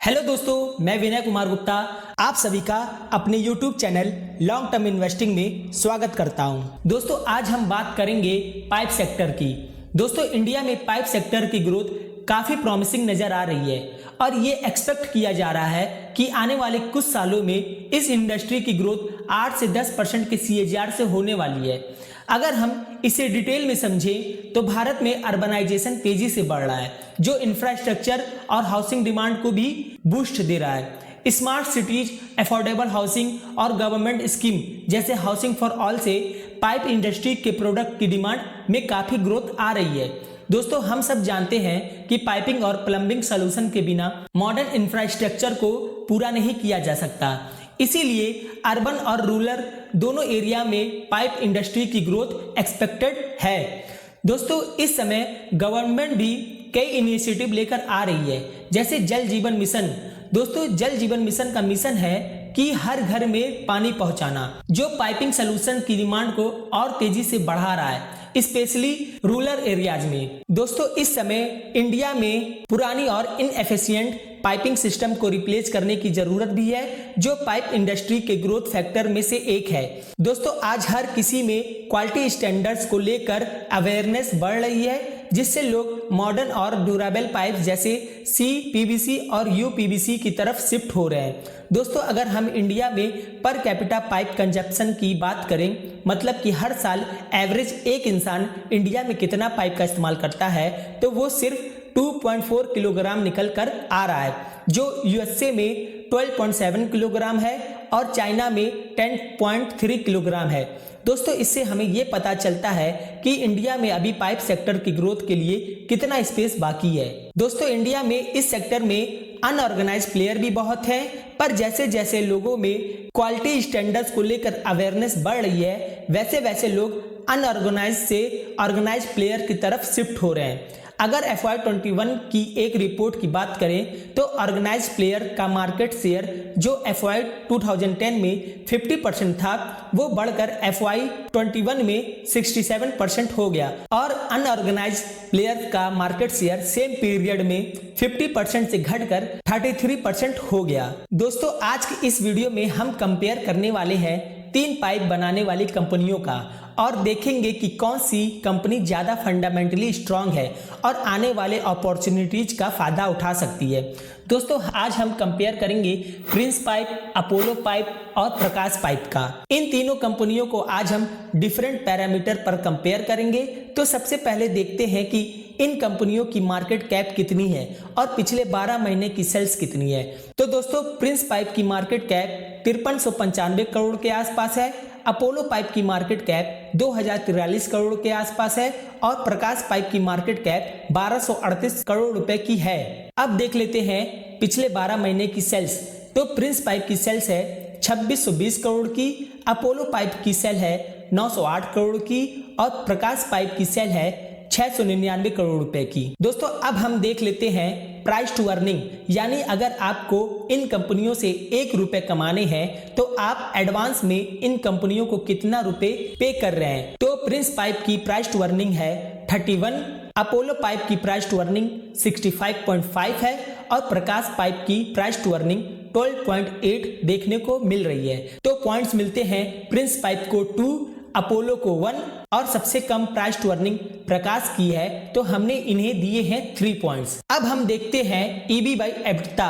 Hello दोस्तों, मैं विनय कुमार गुप्ता आप सभी का अपने YouTube channel long term investing में स्वागत करता हूं। दोस्तों, आज हम बात करेंगे पाइप सेक्टर की। दोस्तों, इंडिया में पाइप सेक्टर की ग्रोथ काफी प्रॉमिसिंग नजर आ रही है और ये एक्सपेक्ट किया जा रहा है कि आने वाले कुछ सालों में इस इंडस्ट्री की ग्रोथ 8 से 10% के CAGR से होने वाली है। अगर हम इसे डिटेल में समझें तो भारत में अर्बनाइजेशन तेजी से बढ़ रहा है, जो इंफ्रास्ट्रक्चर और हाउसिंग डिमांड को भी बूस्ट दे रहा है। स्मार्ट सिटीज, अफोर्डेबल हाउसिंग और गवर्नमेंट स्कीम जैसे हाउसिंग फॉर ऑल से पाइप इंडस्ट्री के प्रोडक्ट की डिमांड में काफी ग्रोथ आ रही है। दोस्तों, हम सब जानते हैं कि पाइपिंग और प्लम्बिंग सॉल्यूशन के बिना मॉडर्न इंफ्रास्ट्रक्चर को पूरा नहीं किया जा सकता। इसीलिए अर्बन और रूरल दोनों एरिया में पाइप इंडस्ट्री की ग्रोथ एक्सपेक्टेड है। दोस्तों, इस समय गवर्नमेंट भी कई इनिशिएटिव लेकर आ रही है, जैसे जल जीवन मिशन। दोस्तों, जल जीवन मिशन का मिशन है कि हर घर में पानी पहुंचाना, जो पाइपिंग सॉल्यूशन की डिमांड को और तेजी से बढ़ा रहा है, स्पेशली रूरल एरियाज में। दोस्तों, इस समय इंडिया में पुरानी और इनएफिशिएंट पाइपिंग सिस्टम को रिप्लेस करने की जरूरत भी है, जो पाइप इंडस्ट्री के ग्रोथ फैक्टर में से एक है। दोस्तों, आज हर किसी में क्वालिटी स्टैंडर्ड्स को लेकर अवेयरनेस बढ़ रही है, जिससे लोग मॉडर्न और ड्यूरेबल पाइप जैसे CPVC और UPVC की तरफ शिफ्ट हो रहे हैं। दोस्तों, अगर हम इंडिया में पर कैपिटा पाइप कंजप्शन की बात करें, मतलब कि हर साल एवरेज एक इंसान इंडिया में कितना पाइप का इस्तेमाल करता है, तो वो सिर्फ 2.4 किलोग्राम निकल कर आ रहा है, जो USA में 12.7 किलोग्राम है और चाइना में 10.3 किलोग्राम है। दोस्तों, इससे हमें ये पता चलता है कि इंडिया में अभी पाइप सेक्टर की ग्रोथ के लिए कितना स्पेस बाकी है। दोस्तों, इंडिया में इस सेक्टर में अनऑर्गेनाइज्ड प्लेयर भी बहुत हैं, पर जैसे जैसे लोगों में क्वालिटी स्टैंडर्ड्स को लेकर अवेयरनेस बढ़ रही है, वैसे वैसे लोग अनऑर्गेनाइज्ड से ऑर्गेनाइज्ड प्लेयर की तरफ शिफ्ट हो रहे हैं। अगर FY21 की एक रिपोर्ट की बात करें तो ऑर्गेनाइज्ड प्लेयर का मार्केट शेयर जो FY 2010 में 50% था, वो बढ़कर FY21 में 67% हो गया और अनऑर्गेनाइज्ड प्लेयर का मार्केट शेयर सेम पीरियड में 50% से घटकर 33% हो गया। दोस्तों, आज की इस वीडियो में हम कंपेयर करने वाले हैं 3 पाइप बनाने वाली कंपनियों का और देखेंगे कि कौन सी कंपनी ज्यादा फंडामेंटली स्ट्रांग है और आने वाले अपॉर्चुनिटीज का फायदा उठा सकती है। दोस्तों, आज हम कंपेयर करेंगे प्रिंस पाइप, अपोलो पाइप और प्रकाश पाइप का। इन तीनों कंपनियों को आज हम डिफरेंट पैरामीटर पर कंपेयर करेंगे। तो सबसे पहले देखते हैं कि इन कंपनियों की मार्केट कैप कितनी है और पिछले 12 महीने की सेल्स कितनी है। तो दोस्तों, प्रिंस पाइप की मार्केट कैप 5395 करोड़ के आसपास है, अपोलो पाइप की मार्केट कैप 2043 करोड़ के आसपास है और प्रकाश पाइप की मार्केट कैप 1238 करोड़ रुपए की है। अब देख लेते हैं पिछले 12 महीने की सेल्स। तो प्रिंस पाइप की सेल्स है 2620 करोड़ की, अपोलो पाइप की सेल है 908 करोड़ की और प्रकाश पाइप की सेल है 699 करोड़ रुपए की। दोस्तों, अब हम देख लेते हैं प्राइस टू अर्निंग, यानी अगर आपको इन कंपनियों से 1 रुपए कमाने हैं तो आप एडवांस में इन कंपनियों को कितना रुपए पे कर रहे हैं। तो प्रिंस पाइप की प्राइस टू अर्निंग है 31, अपोलो पाइप की प्राइस टू अर्निंग 65.5 है और प्रकाश पाइप की प्राइस टू अर्निंग 12.8 देखने को मिल रही है। तो पॉइंट्स मिलते हैं प्रिंस पाइप को 2, अपोलो को 1 और सबसे कम प्राइस टू अर्निंग प्रकाश की है, तो हमने इन्हें दिए हैं 3 पॉइंट्स। अब हम देखते हैं EB/EBITDA।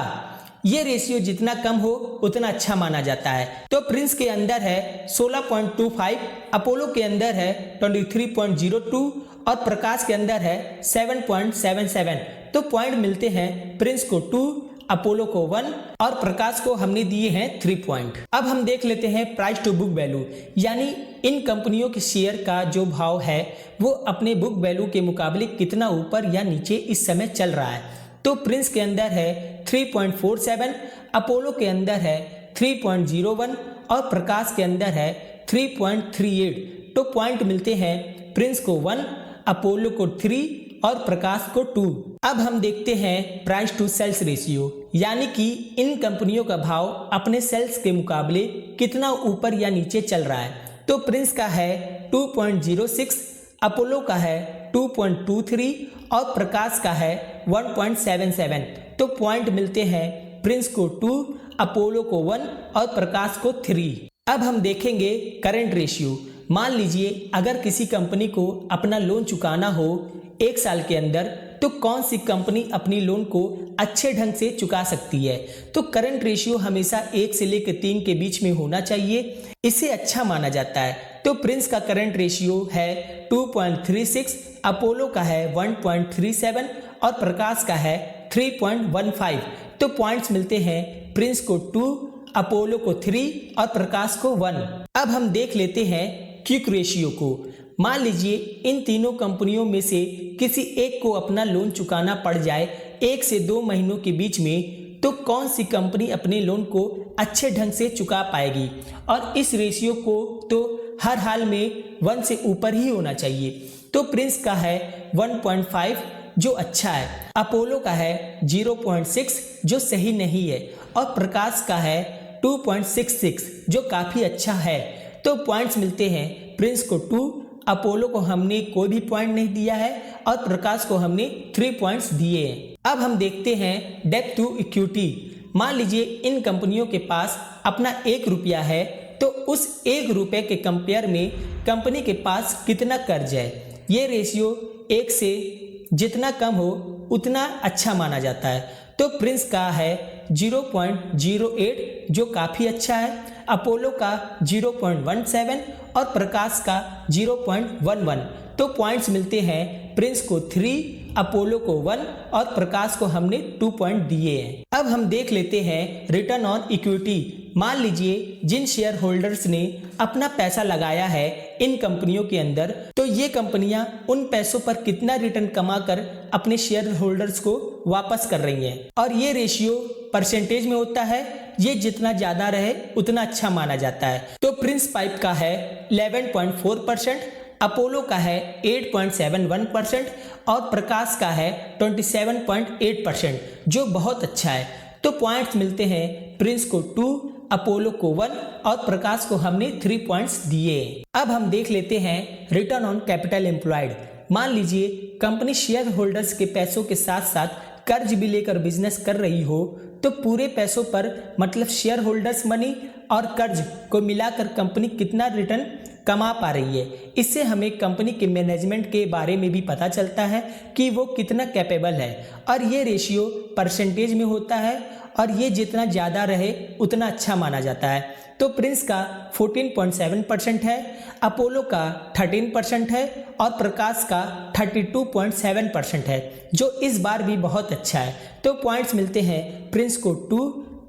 ये रेशियो जितना कम हो उतना अच्छा माना जाता है। तो प्रिंस के अंदर है 16.25, अपोलो के अंदर है 23.02 और प्रकाश के अंदर है 7.77। तो पॉइंट मिलते हैं प्रिंस को 2, अपोलो को 1 और प्रकाश को हमने दिए हैं 3 पॉइंट। अब हम देख लेते हैं प्राइस टू बुक वैल्यू, यानी इन कंपनियों के शेयर का जो भाव है वो अपने बुक वैल्यू के मुकाबले कितना ऊपर या नीचे इस समय चल रहा है। तो प्रिंस के अंदर है 3.47, अपोलो के अंदर है 3.01 और प्रकाश के अंदर है 3.38। तो पॉइंट मिलते हैं प्रिंस को 1, अपोलो को 3 और प्रकाश को 2। अब हम देखते हैं प्राइस टू सेल्स रेशियो, यानी कि इन कंपनियों का भाव अपने सेल्स के मुकाबले कितना ऊपर या नीचे चल रहा है। तो प्रिंस का है 2.06, अपोलो का है 2.23 और प्रकाश का है 1.77। तो पॉइंट मिलते हैं प्रिंस को 2, अपोलो को 1 और प्रकाश को 3। अब हम देखेंगे करंट रेशियो। मान लीजिए अगर किसी कंपनी को अपना लोन चुकाना हो 1 साल के अंदर, तो कौन सी कंपनी अपनी लोन को अच्छे ढंग से चुका सकती है? तो करंट रेशियो हमेशा 1 से लेकर 3 के बीच में होना चाहिए, इसे अच्छा माना जाता है। तो प्रिंस का करंट रेशियो है 2.36, अपोलो का है 1.37 और प्रकाश का है 3.15। तो पॉइंट्स मिलते हैं प्रिंस को 2, अपोलो को 3 और प्रकाश को 1। अब हम देख लेते हैं क्विक रेशियो को। मान लीजिए इन तीनों कंपनियों में से किसी एक को अपना लोन चुकाना पड़ जाए 1 से 2 महीनों के बीच में, तो कौन सी कंपनी अपने लोन को अच्छे ढंग से चुका पाएगी? और इस रेशियो को तो हर हाल में 1 से ऊपर ही होना चाहिए। तो प्रिंस का है 1.5 जो अच्छा है, अपोलो का है 0.6 जो सही नहीं है और प्रकाश का है 2.66 जो काफ़ी अच्छा है। तो पॉइंट्स मिलते हैं प्रिंस को 2, अपोलो को हमने कोई भी पॉइंट नहीं दिया है और प्रकाश को हमने 3 पॉइंट्स दिए हैं। अब हम देखते हैं डेट टू इक्विटी। मान लीजिए इन कंपनियों के पास अपना 1 रुपया है, तो उस 1 रुपये के कंपेयर में कंपनी के पास कितना कर्ज है। ये रेशियो 1 से जितना कम हो उतना अच्छा माना जाता है। तो प्रिंस का है 0.08 जो काफ़ी अच्छा है, अपोलो का 0.17 और प्रकाश का 0.11। तो पॉइंट्स मिलते हैं प्रिंस को 3, अपोलो को 1 और प्रकाश को हमने 2 पॉइंट दिए हैं। अब हम देख लेते हैं रिटर्न ऑन इक्विटी। मान लीजिए जिन शेयर होल्डर्स ने अपना पैसा लगाया है इन कंपनियों के अंदर, तो ये कंपनियां उन पैसों पर कितना रिटर्न कमाकर अपने शेयर होल्डर्स को वापस कर रही हैं। और ये रेशियो परसेंटेज में होता है, ये जितना ज़्यादा रहे उतना अच्छा माना जाता है। तो प्रिंस पाइप का है 11.4%, अपोलो का है 8.71% और प्रकाश का है 27.8% जो बहुत अच्छा है। तो पॉइंट्स मिलते हैं प्रिंस को 2, अपोलो को 1 और प्रकाश को हमने 3 पॉइंट्स दिए। अब हम देख लेते हैं रिटर्न ऑन कैपिटल एम्प्लॉयड। मान लीजिए कंपनी शेयर होल्डर्स के पैसों के साथ साथ कर्ज भी लेकर बिजनेस कर रही हो, तो पूरे पैसों पर मतलब शेयर होल्डर्स मनी और कर्ज को मिलाकर कंपनी कितना रिटर्न कमा पा रही है। इससे हमें कंपनी के मैनेजमेंट के बारे में भी पता चलता है कि वो कितना कैपेबल है। और ये रेशियो परसेंटेज में होता है और ये जितना ज़्यादा रहे उतना अच्छा माना जाता है। तो प्रिंस का 14.7% है, अपोलो का 13% है और प्रकाश का 32.7% है जो इस बार भी बहुत अच्छा है। तो पॉइंट्स मिलते हैं प्रिंस को 2,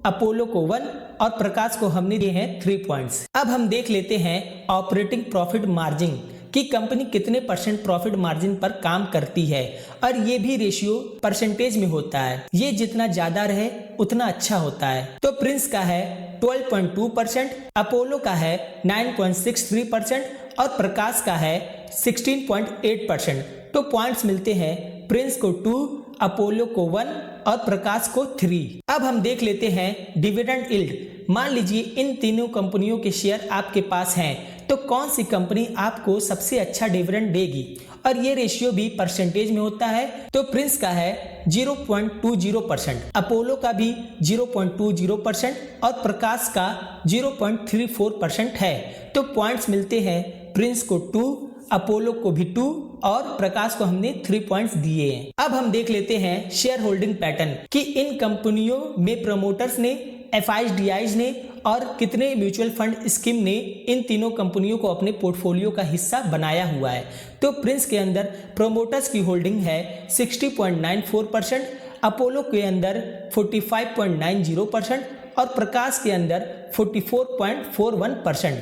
अपोलो को 1 और प्रकाश को हमने दिए हैं 3 पॉइंट्स। अब हम देख लेते हैं ऑपरेटिंग प्रॉफिट मार्जिन कि कंपनी कितने % प्रॉफिट मार्जिन पर काम करती है और ये भी रेशियो परसेंटेज में होता है। ये जितना ज्यादा रहे उतना अच्छा होता है। तो प्रिंस का है 12.2%, अपोलो का है 9.63% और प्रकाश का है 16.8%। तो पॉइंट्स मिलते हैं प्रिंस को 2, अपोलो को 1 और प्रकाश को 3। अब हम देख लेते हैं डिविडेंड यील्ड। मान लीजिए इन तीनों कंपनियों के शेयर आपके पास हैं, तो कौन सी कंपनी आपको सबसे अच्छा डिविडेंड देगी और ये रेशियो भी परसेंटेज में होता है। तो प्रिंस का है 0.20%, अपोलो का भी 0.20% और प्रकाश का 0.34% है। तो पॉइंट्स मिलते हैं प्रिंस को 2, अपोलो को भी 2 और प्रकाश को हमने 3 पॉइंट्स दिए हैं। अब हम देख लेते हैं शेयर होल्डिंग पैटर्न कि इन कंपनियों में प्रमोटर्स ने, FIDIs ने और कितने म्यूचुअल फंड स्कीम ने इन तीनों कंपनियों को अपने पोर्टफोलियो का हिस्सा बनाया हुआ है। तो प्रिंस के अंदर प्रोमोटर्स की होल्डिंग है 60.94%, अपोलो के अंदर 45.90% और प्रकाश के अंदर 44.41%।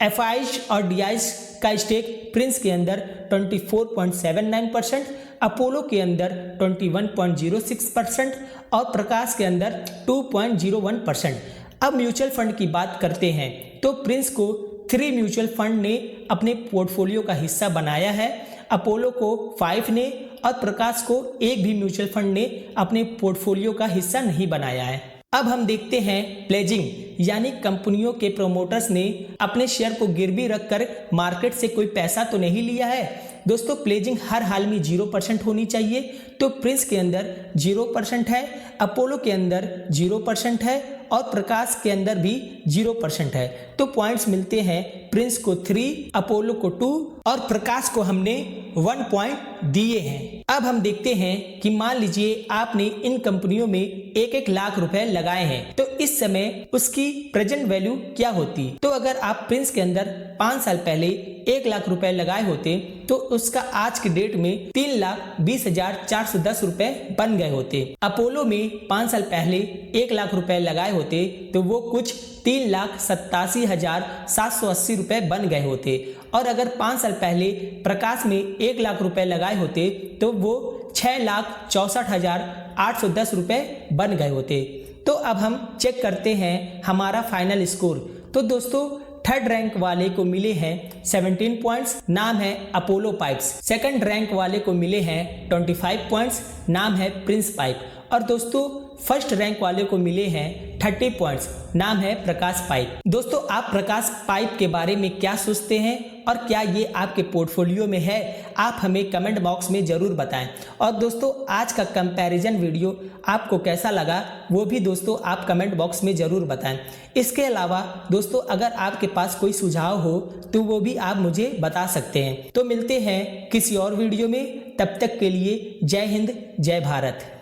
FIs और DIs का स्टेक प्रिंस के अंदर 24.79%, अपोलो के अंदर 21.06% और प्रकाश के अंदर 2.01%। अब म्यूचुअल फंड की बात करते हैं तो प्रिंस को 3 म्यूचुअल फंड ने अपने पोर्टफोलियो का हिस्सा बनाया है, अपोलो को 5 ने और प्रकाश को एक भी म्यूचुअल फंड ने अपने पोर्टफोलियो का हिस्सा नहीं बनाया है। अब हम देखते हैं प्लेजिंग, यानी कंपनियों के प्रोमोटर्स ने अपने शेयर को गिरवी रखकर मार्केट से कोई पैसा तो नहीं लिया है, दोस्तों प्लेजिंग हर हाल में 0% होनी चाहिए। तो प्रिंस के अंदर 0% है, अपोलो के अंदर 0% है और प्रकाश के अंदर भी 0% है। तो पॉइंट्स मिलते हैं प्रिंस को 3, अपोलो को 2 और प्रकाश को हमने 1 पॉइंट दिए हैं। अब हम देखते हैं कि मान लीजिए आपने इन कंपनियों में 1-1 लाख रुपए लगाए हैं, तो इस समय उसकी प्रेजेंट वैल्यू क्या होती। तो अगर आप प्रिंस के अंदर 5 साल पहले 1 लाख रुपए लगाए होते तो उसका आज के डेट में 3,20,410 रुपए बन गए होते। अपोलो में 5 साल पहले 1 लाख रुपए लगाए होते तो वो कुछ 3,87,780 रुपए बन गए होते। और अगर 5 साल पहले प्रकाश में 1 लाख रुपए लगाए होते तो वो 6,64,810 रुपए बन गए होते। तो अब हम चेक करते हैं हमारा फाइनल स्कोर। तो दोस्तों थर्ड रैंक वाले को मिले हैं 17 पॉइंट्स, नाम है अपोलो पाइप्स। सेकंड रैंक वाले को मिले हैं 25 पॉइंट्स, नाम है प्रिंस पाइप। और दोस्तों फर्स्ट रैंक वाले को मिले हैं 30 पॉइंट्स, नाम है प्रकाश पाइप। दोस्तों आप प्रकाश पाइप के बारे में क्या सोचते हैं और क्या ये आपके पोर्टफोलियो में है, आप हमें कमेंट बॉक्स में जरूर बताएं। और दोस्तों आज का कंपैरिजन वीडियो आपको कैसा लगा वो भी दोस्तों आप कमेंट बॉक्स में जरूर बताएं। इसके अलावा दोस्तों अगर आपके पास कोई सुझाव हो तो वो भी आप मुझे बता सकते हैं। तो मिलते हैं किसी और वीडियो में, तब तक के लिए जय हिंद, जय भारत।